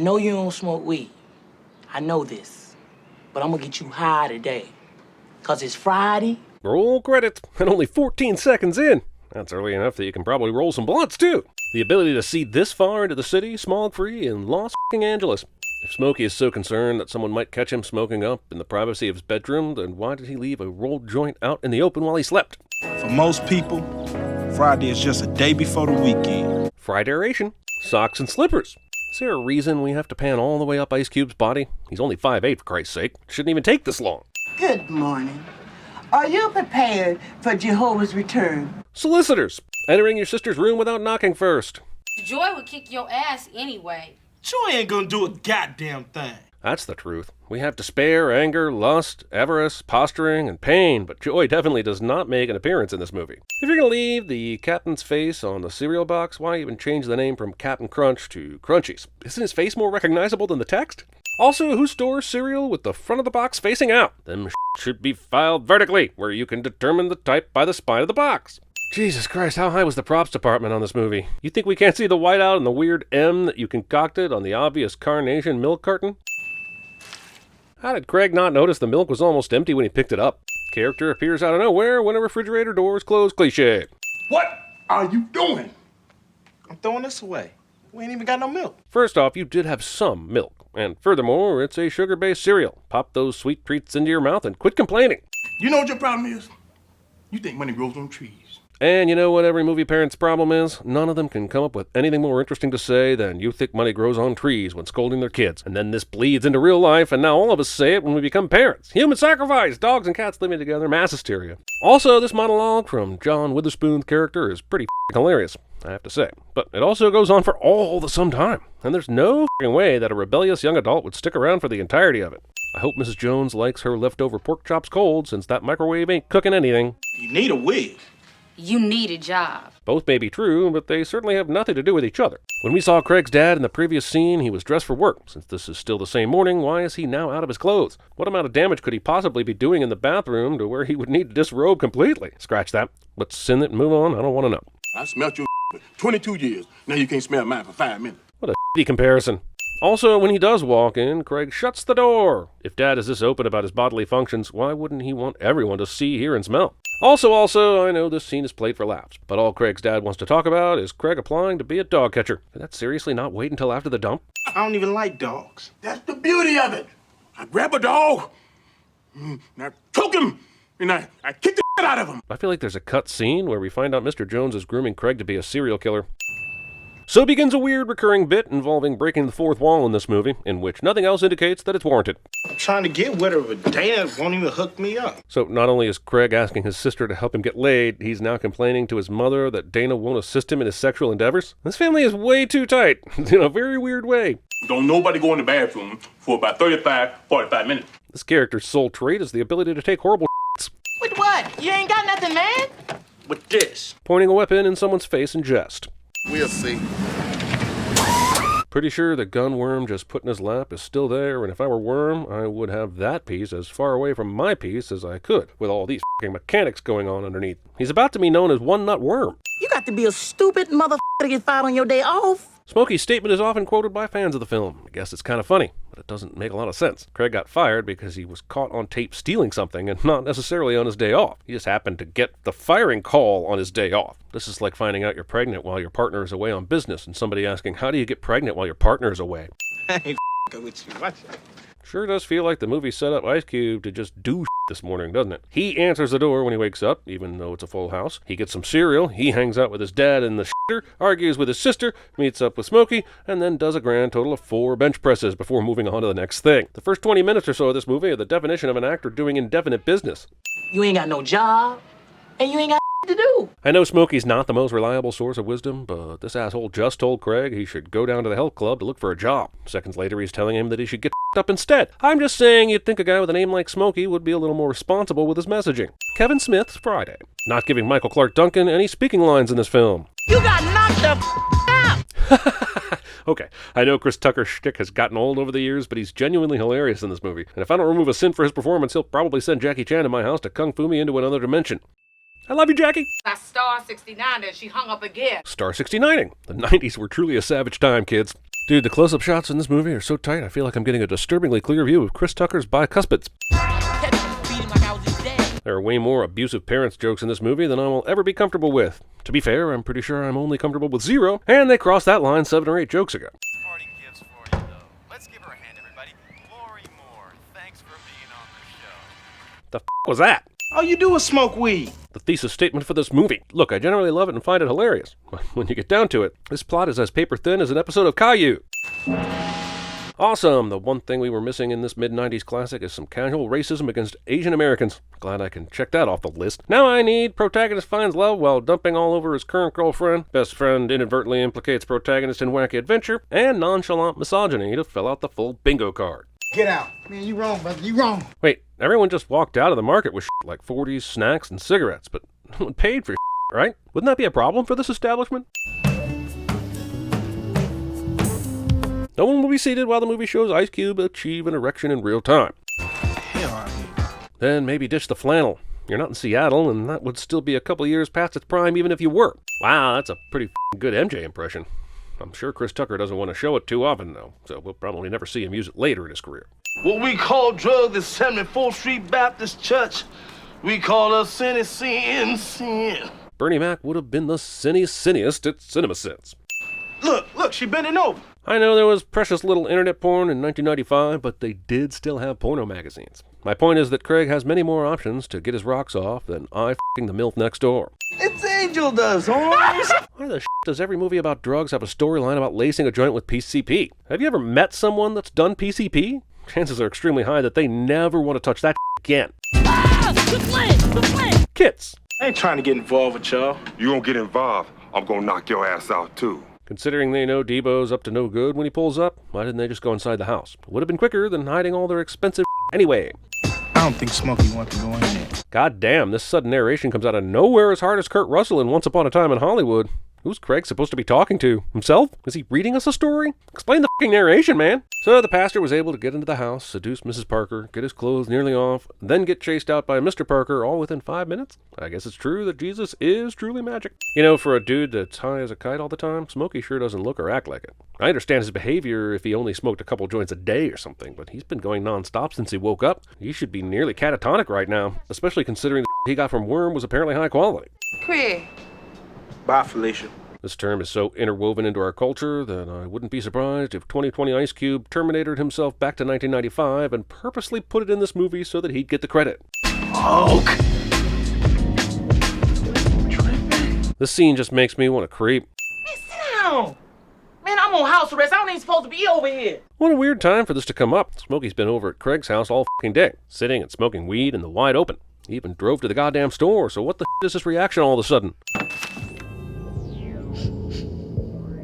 know you don't smoke weed. I know this. But I'm gonna get you high today. 'Cause it's Friday. Roll credits, and only 14 seconds in. That's early enough that you can probably roll some blunts, too. The ability to see this far into the city, smog-free, in Los Angeles. If Smokey is so concerned that someone might catch him smoking up in the privacy of his bedroom, then why did he leave a rolled joint out in the open while he slept? For most people, Friday is just a day before the weekend. Friday-ration. Socks and slippers. Is there a reason we have to pan all the way up Ice Cube's body? He's only 5'8", for Christ's sake. It shouldn't even take this long. Good morning. Are you prepared for Jehovah's return? Solicitors. Entering your sister's room without knocking first. Joy would kick your ass anyway. Joy ain't gonna do a goddamn thing. That's the truth. We have despair, anger, lust, avarice, posturing, and pain, but joy definitely does not make an appearance in this movie. If you're going to leave the captain's face on the cereal box, why even change the name from Captain Crunch to Crunchies? Isn't his face more recognizable than the text? Also, who stores cereal with the front of the box facing out? Them should be filed vertically, where you can determine the type by the spine of the box. Jesus Christ, how high was the props department on this movie? You think we can't see the whiteout and the weird M that you concocted on the obvious Carnation milk carton? How did Craig not notice the milk was almost empty when he picked it up? Character appears out of nowhere when a refrigerator door is closed cliché. What are you doing? I'm throwing this away. We ain't even got no milk. First off, you did have some milk. And furthermore, it's a sugar-based cereal. Pop those sweet treats into your mouth and quit complaining. You know what your problem is? You think money grows on trees. And you know what every movie parent's problem is? None of them can come up with anything more interesting to say than you think money grows on trees when scolding their kids. And then this bleeds into real life, and now all of us say it when we become parents. Human sacrifice, dogs and cats living together, mass hysteria. Also, this monologue from John Witherspoon's character is pretty hilarious, I have to say. But it also goes on for all the some time. And there's no way that a rebellious young adult would stick around for the entirety of it. I hope Mrs. Jones likes her leftover pork chops cold, since that microwave ain't cooking anything. You need a wig. You need a job. Both may be true, but they certainly have nothing to do with each other. When we saw Craig's dad in the previous scene, he was dressed for work. Since this is still the same morning, why is he now out of his clothes? What amount of damage could he possibly be doing in the bathroom to where he would need to disrobe completely? Scratch that. Let's send it and move on. I don't want to know. I smelled your for 22 years. Now you can't smell mine for 5 minutes. What a shitty comparison. Also, when he does walk in, Craig shuts the door. If Dad is this open about his bodily functions, why wouldn't he want everyone to see, hear, and smell? Also, I know this scene is played for laughs, but all Craig's dad wants to talk about is Craig applying to be a dog catcher. Can that seriously not wait until after the dump? I don't even like dogs. That's the beauty of it. I grab a dog, and I choke him, and I kick the shit out of him. I feel like there's a cut scene where we find out Mr. Jones is grooming Craig to be a serial killer. So begins a weird recurring bit involving breaking the fourth wall in this movie, in which nothing else indicates that it's warranted. I'm trying to get with her, but Dana won't even hook me up. So not only is Craig asking his sister to help him get laid, he's now complaining to his mother that Dana won't assist him in his sexual endeavors. This family is way too tight, in a very weird way. Don't nobody go in the bathroom for about 45 minutes. This character's sole trait is the ability to take horrible shits. With what? You ain't got nothing, man? With this. Pointing a weapon in someone's face in jest. We'll see. Pretty sure the gun Worm just put in his lap is still there, and if I were Worm, I would have that piece as far away from my piece as I could, with all these f***ing mechanics going on underneath. He's about to be known as One Nut Worm. You got to be a stupid motherfucker to get fired on your day off. Smokey's statement is often quoted by fans of the film. I guess it's kind of funny, but it doesn't make a lot of sense. Craig got fired because he was caught on tape stealing something and not necessarily on his day off. He just happened to get the firing call on his day off. This is like finding out you're pregnant while your partner is away on business and somebody asking, how do you get pregnant while your partner is away? I ain't with you. Watch out. Sure does feel like the movie set up Ice Cube to just do this morning, doesn't it? He answers the door when he wakes up, even though it's a full house. He gets some cereal, he hangs out with his dad in the shitter, argues with his sister, meets up with Smokey, and then does a grand total of 4 bench presses before moving on to the next thing. The first 20 minutes or so of this movie are the definition of an actor doing indefinite business. You ain't got no job, and you ain't got to do. I know Smokey's not the most reliable source of wisdom, but this asshole just told Craig he should go down to the health club to look for a job. Seconds later, he's telling him that he should get up instead. I'm just saying you'd think a guy with a name like Smokey would be a little more responsible with his messaging. Kevin Smith's Friday. Not giving Michael Clark Duncan any speaking lines in this film. You got knocked the out. Okay, I know Chris Tucker's shtick has gotten old over the years, but he's genuinely hilarious in this movie. And if I don't remove a sin for his performance, he'll probably send Jackie Chan to my house to kung fu me into another dimension. I love you, Jackie. That star 69 that she hung up again. Star 69ing. The 90s were truly a savage time, kids. Dude, the close-up shots in this movie are so tight, I feel like I'm getting a disturbingly clear view of Chris Tucker's bicuspids. There are way more abusive parents jokes in this movie than I will ever be comfortable with. To be fair, I'm pretty sure I'm only comfortable with 0, and they crossed that line 7 or 8 jokes ago. Parting gifts for you, though. Let's give her a hand, everybody. Lori Moore, thanks for being on the show. The f*** was that? All you do is smoke weed. The thesis statement for this movie. Look, I generally love it and find it hilarious. But when you get down to it, this plot is as paper-thin as an episode of Caillou. Awesome! The one thing we were missing in this mid-90s classic is some casual racism against Asian Americans. Glad I can check that off the list. Now I need protagonist finds love while dumping all over his current girlfriend. Best friend inadvertently implicates protagonist in wacky adventure. And nonchalant misogyny to fill out the full bingo card. Get out. Man, you wrong, brother. You wrong. Wait, everyone just walked out of the market with shit like 40s, snacks, and cigarettes, but no one paid for shit, right? Wouldn't that be a problem for this establishment? No one will be seated while the movie shows Ice Cube achieve an erection in real time. Hell out here. Then maybe ditch the flannel. You're not in Seattle, and that would still be a couple years past its prime even if you were. Wow, that's a pretty good MJ impression. I'm sure Chris Tucker doesn't want to show it too often, though, so we'll probably never see him use it later in his career. What we call drugs is 74th Street Baptist Church. We call us CinemaSins. Bernie Mac would have been the siniest at CinemaSins. Look, she bending over. I know there was precious little internet porn in 1995, but they did still have porno magazines. My point is that Craig has many more options to get his rocks off than I f***ing the MILF next door. It's Angel does, Holmes. Why the does every movie about drugs have a storyline about lacing a joint with PCP? Have you ever met someone that's done PCP? Chances are extremely high that they never want to touch that again. Kits. I ain't trying to get involved with y'all. You gonna get involved, I'm gonna knock your ass out too. Considering they know Debo's up to no good when he pulls up, why didn't they just go inside the house? It would have been quicker than hiding all their expensive anyway. I don't think Smokey wants to go in there. God damn, this sudden narration comes out of nowhere as hard as Kurt Russell in Once Upon a Time in Hollywood. Who's Craig supposed to be talking to? Himself? Is he reading us a story? Explain the fucking narration, man. So the pastor was able to get into the house, seduce Mrs. Parker, get his clothes nearly off, then get chased out by Mr. Parker all within 5 minutes? I guess it's true that Jesus is truly magic. You know, for a dude that's high as a kite all the time, Smokey sure doesn't look or act like it. I understand his behavior if he only smoked a couple joints a day or something, but he's been going non-stop since he woke up. He should be nearly catatonic right now, especially considering the he got from Worm was apparently high quality. Craig. Bye, Felicia. This term is so interwoven into our culture that I wouldn't be surprised if 2020 Ice Cube terminated himself back to 1995 and purposely put it in this movie so that he'd get the credit. Oak. This scene just makes me want to creep. Man, sit down. Man, I'm on house arrest. I don't even supposed to be over here. What a weird time for this to come up. Smokey's been over at Craig's house all fucking day, sitting and smoking weed in the wide open. He even drove to the goddamn store, so what the is this reaction all of a sudden?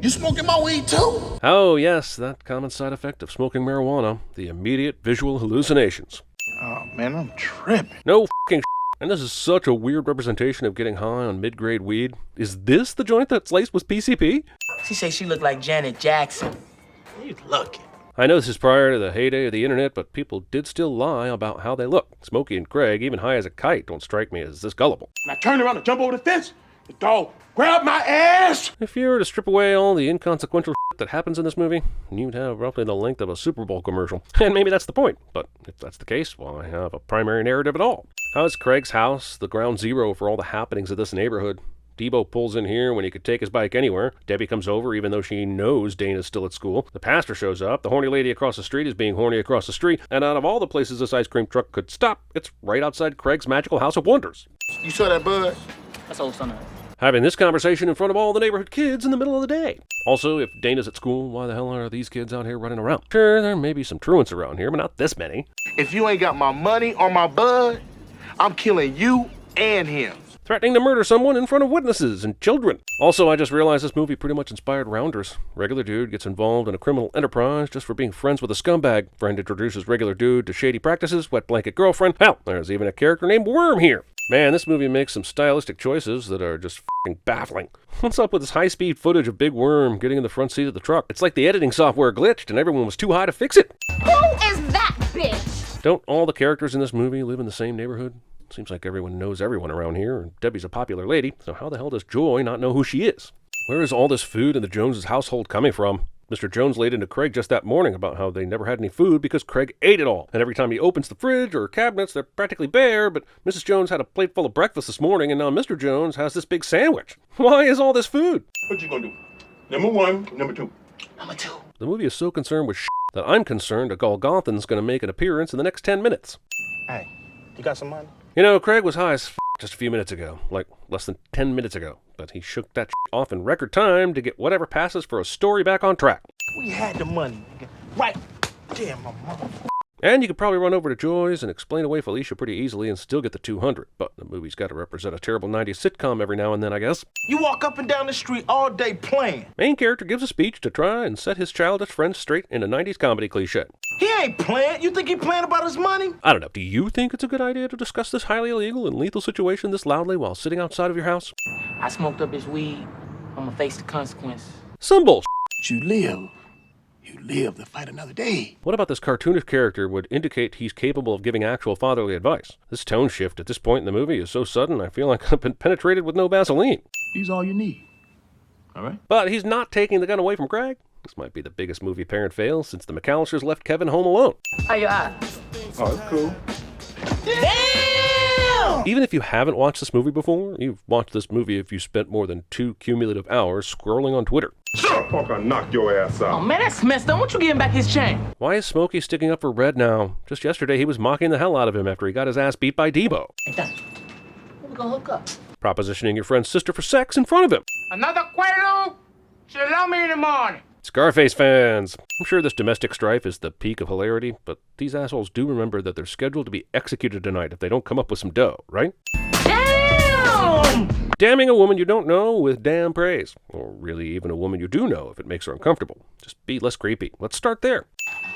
You smoking my weed too? Oh yes, that common side effect of smoking marijuana, the immediate visual hallucinations. Oh, man, I'm tripping. No fucking and this is such a weird representation of getting high on mid-grade weed. Is this the joint that's laced with PCP? She say she looked like Janet Jackson. You lucky. I know this is prior to the heyday of the internet, but people did still lie about how they look. Smokey and Craig, even high as a kite, don't strike me as this gullible. And I turned around to jump over the fence. The dog grabbed my ass. If you were to strip away all the inconsequential shit that happens in this movie, you'd have roughly the length of a Super Bowl commercial. And maybe that's the point, but if that's the case, why have a primary narrative at all? How is Craig's house the ground zero for all the happenings of this neighborhood? Debo pulls in here when he could take his bike anywhere. Debbie comes over even though she knows Dana's still at school. The pastor shows up. The horny lady across the street is being horny across the street. And out of all the places this ice cream truck could stop, it's right outside Craig's magical house of wonders. You saw that bud? That's old son. Having this conversation in front of all the neighborhood kids in the middle of the day. Also, if Dana's at school, why the hell are these kids out here running around? Sure, there may be some truants around here, but not this many. If you ain't got my money or my bud, I'm killing you and him. Threatening to murder someone in front of witnesses and children. Also, I just realized this movie pretty much inspired Rounders. Regular dude gets involved in a criminal enterprise just for being friends with a scumbag. Friend introduces regular dude to shady practices, wet blanket girlfriend. Hell, there's even a character named Worm here. Man, this movie makes some stylistic choices that are just f***ing baffling. What's up with this high-speed footage of Big Worm getting in the front seat of the truck? It's like the editing software glitched and everyone was too high to fix it. Who is that bitch? Don't all the characters in this movie live in the same neighborhood? Seems like everyone knows everyone around here, and Debbie's a popular lady, so how the hell does Joy not know who she is? Where is all this food in the Joneses' household coming from? Mr. Jones laid into Craig just that morning about how they never had any food because Craig ate it all. And every time he opens the fridge or cabinets, they're practically bare, but Mrs. Jones had a plate full of breakfast this morning, and now Mr. Jones has this big sandwich. Why is all this food? What you gonna do? Number one, number two. Number two. The movie is so concerned with that I'm concerned a Golgothan's going to make an appearance in the next 10 minutes. Hey, you got some money? You know, Craig was high as just a few minutes ago, like less than 10 minutes ago, but he shook that off in record time to get whatever passes for a story back on track. We had the money. Right. Damn, my mother. And you could probably run over to Joy's and explain away Felicia pretty easily and still get the 200. But the movie's got to represent a terrible 90s sitcom every now and then, I guess. You walk up and down the street all day playing. Main character gives a speech to try and set his childish friends straight in a 90s comedy cliche. He ain't playing. You think he playing about his money? I don't know. Do you think it's a good idea to discuss this highly illegal and lethal situation this loudly while sitting outside of your house? I smoked up his weed. I'm gonna face the consequence. Some bullshit. You live. You live to fight another day. What about this cartoonish character would indicate he's capable of giving actual fatherly advice? This tone shift at this point in the movie is so sudden, I feel like I've been penetrated with no Vaseline. These all you need. All right? But he's not taking the gun away from Craig. This might be the biggest movie parent fail since the McAllisters left Kevin home alone. How your eyes? Oh, that's cool. Damn! Even if you haven't watched this movie before, you've watched this movie if you spent more than 2 cumulative hours scrolling on Twitter. Shut up, punk, I'll knock your ass Oh out. man, that's messed up. Won't you give him back his chain? Why is Smokey sticking up for Red now? Just yesterday he was mocking the hell out of him after he got his ass beat by Debo. Hey, Dad, when we gonna hook up? Propositioning your friend's sister for sex in front of him. Another Quaalude? She'll love me in the morning. Scarface fans! I'm sure this domestic strife is the peak of hilarity, but these assholes do remember that they're scheduled to be executed tonight if they don't come up with some dough, right? Damn! Damning a woman you don't know with damn praise. Or really even a woman you do know if it makes her uncomfortable. Just be less creepy. Let's start there.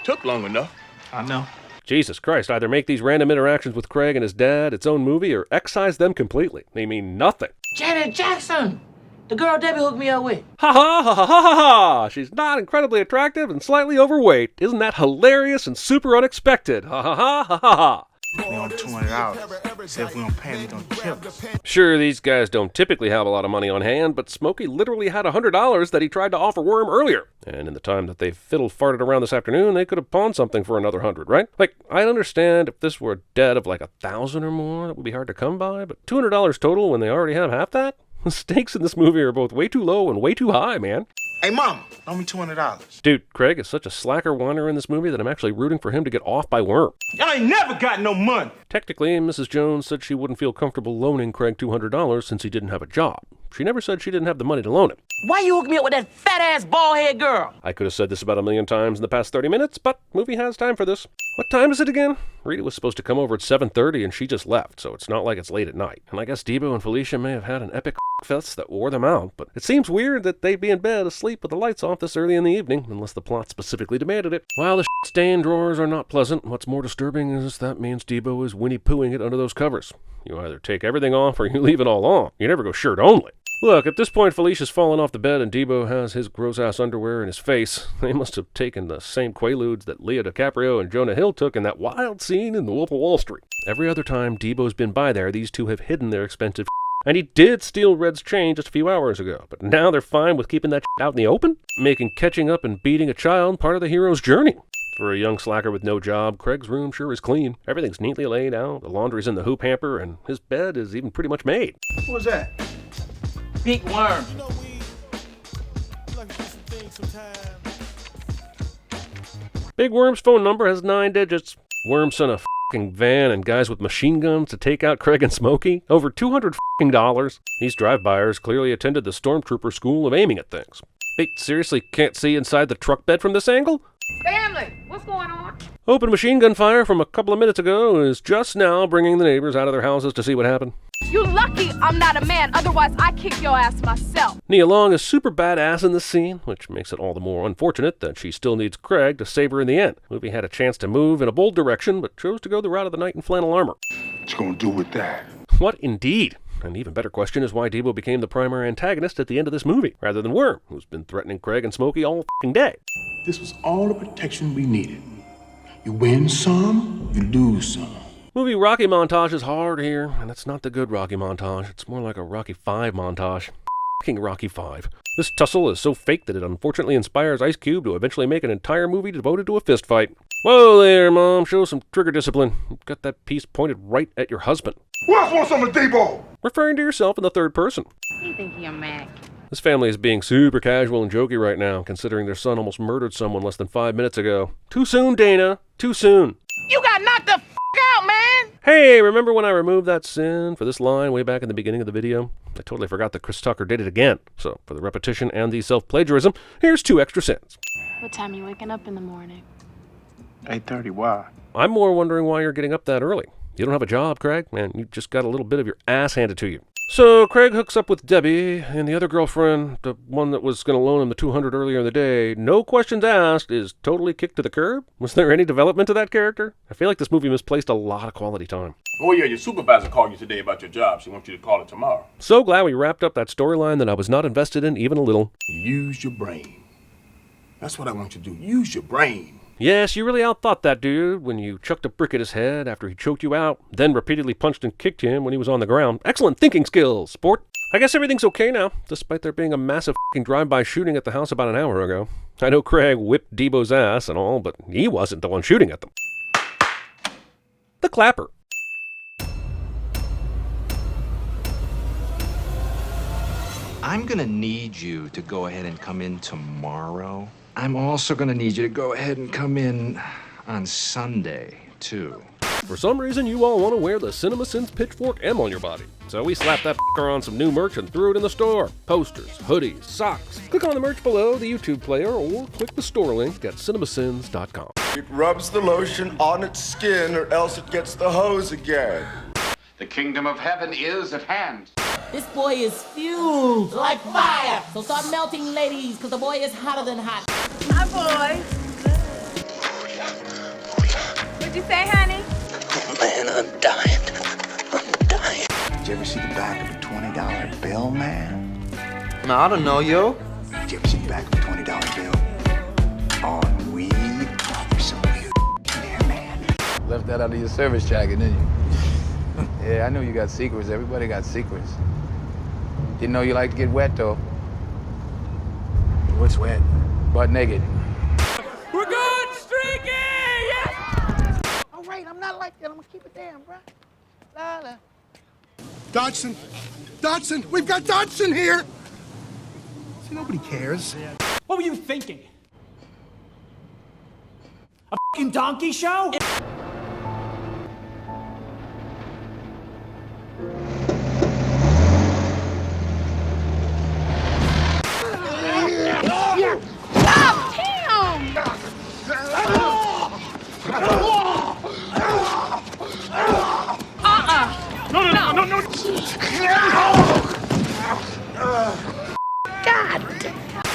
Took long enough. I know. Jesus Christ, either make these random interactions with Craig and his dad its own movie or excise them completely. They mean nothing. Janet Jackson! The girl Debbie hooked me up with. Ha ha ha ha ha ha ha! She's not incredibly attractive and slightly overweight. Isn't that hilarious and super unexpected? Ha ha ha ha ha ha! We on $200. Said if we don't pay him, he gonna kill us. Sure, these guys don't typically have a lot of money on hand, but Smokey literally had $100 that he tried to offer Worm earlier. And in the time that they fiddle-farted around this afternoon, they could have pawned something for another 100, right? Like, I'd understand if this were a debt of like 1,000 or more, that would be hard to come by, but $200 total when they already have half that? The stakes in this movie are both way too low and way too high, man. Hey, Mama, loan me $200. Dude, Craig is such a slacker whiner in this movie that I'm actually rooting for him to get off by Worm. Y'all ain't never got no money. Technically, Mrs. Jones said she wouldn't feel comfortable loaning Craig $200 since he didn't have a job. She never said she didn't have the money to loan him. Why you hook me up with that fat-ass bald-head girl? I could have said this about 1,000,000 times in the past 30 minutes, but movie has time for this. What time is it again? Rita was supposed to come over at 7:30 and she just left, so it's not like it's late at night. And I guess Debo and Felicia may have had an epic fest that wore them out, but it seems weird that they'd be in bed asleep with the lights off this early in the evening, unless the plot specifically demanded it. While the stain drawers are not pleasant, what's more disturbing is that means Debo is Winnie-Poohing it under those covers. You either take everything off or you leave it all on. You never go shirt only. Look, at this point, Felicia's fallen off the bed and Debo has his gross-ass underwear in his face. They must have taken the same Quaaludes that Leo DiCaprio and Jonah Hill took in that wild scene in The Wolf of Wall Street. Every other time Debo's been by there, these two have hidden their expensive and he did steal Red's chain just a few hours ago, but now they're fine with keeping that out in the open? Making catching up and beating a child part of the hero's journey. For a young slacker with no job, Craig's room sure is clean. Everything's neatly laid out, the laundry's in the hoop hamper, and his bed is even pretty much made. Who was that? Big Worm. Big Worm's phone number has 9 digits. Worm sent a f***ing van and guys with machine guns to take out Craig and Smokey. Over $200. These drive-byers clearly attended the Stormtrooper School of Aiming at Things. Wait, seriously can't see inside the truck bed from this angle? Family, what's going on? Open machine gun fire from a couple of minutes ago is just now bringing the neighbors out of their houses to see what happened. You lucky I'm not a man, otherwise I kick your ass myself. Nia Long is super badass in this scene, which makes it all the more unfortunate that she still needs Craig to save her in the end. The movie had a chance to move in a bold direction, but chose to go the route of the knight in flannel armor. What you gonna do with that? What indeed? An even better question is why Debo became the primary antagonist at the end of this movie, rather than Worm, who's been threatening Craig and Smokey all f***ing day. This was all the protection we needed. You win some, you lose some. Movie Rocky montage is hard here, and it's not the good Rocky montage. It's more like a Rocky 5 montage. F***ing Rocky 5. This tussle is so fake that it unfortunately inspires Ice Cube to eventually make an entire movie devoted to a fist fight. Whoa there, Mom, show some trigger discipline. You've got that piece pointed right at your husband. Who else wants some of Debo? Referring to yourself in the third person. You think you're Mac? This family is being super casual and jokey right now, considering their son almost murdered someone less than 5 minutes ago. Too soon, Dana. Too soon. You got knocked the f*** out, man! Hey, remember when I removed that sin for this line way back in the beginning of the video? I totally forgot that Chris Tucker did it again. So, for the repetition and the self-plagiarism, here's 2 extra sins. What time are you waking up in the morning? 8:30, why? I'm more wondering why you're getting up that early. You don't have a job, Craig, man. You just got a little bit of your ass handed to you. So Craig hooks up with Debbie, and the other girlfriend, the one that was going to loan him the $200 earlier in the day, no questions asked, is totally kicked to the curb? Was there any development to that character? I feel like this movie misplaced a lot of quality time. Oh, yeah, your supervisor called you today about your job. She wants you to call it tomorrow. So glad we wrapped up that storyline that I was not invested in even a little. Use your brain. That's what I want you to do. Use your brain. Yes, you really outthought that dude when you chucked a brick at his head after he choked you out, then repeatedly punched and kicked him when he was on the ground. Excellent thinking skills, sport. I guess everything's okay now, despite there being a massive f***ing drive-by shooting at the house about an hour ago. I know Craig whipped Debo's ass and all, but he wasn't the one shooting at them. The clapper. I'm gonna need you to go ahead and come in tomorrow. I'm also gonna need you to go ahead and come in on Sunday, too. For some reason, you all want to wear the CinemaSins Pitchfork M on your body. So we slapped that f***er on some new merch and threw it in the store. Posters, hoodies, socks. Click on the merch below the YouTube player or click the store link at cinemasins.com. It rubs the lotion on its skin or else it gets the hose again. The kingdom of heaven is at hand. This boy is fused like fire. So start melting, ladies, because the boy is hotter than hot. Hi, boy. What'd you say, honey? Oh, man, I'm dying. I'm dying. Did you ever see the back of a $20 bill, man? No, I don't know, yo. Did you ever see the back of a $20 bill? On weed? You're so weird there, man. Left that out of your service jacket, didn't you? Yeah, I knew you got secrets. Everybody got secrets. Didn't know you like to get wet, though. What's wet? Butt naked. We're good, streaky! Yes! All right, I'm not like that. I'm gonna keep it down, bro. La la. Dodson! Dodson! We've got Dodson here! See, nobody cares. What were you thinking? A fucking donkey show? Stop him! No. God damn.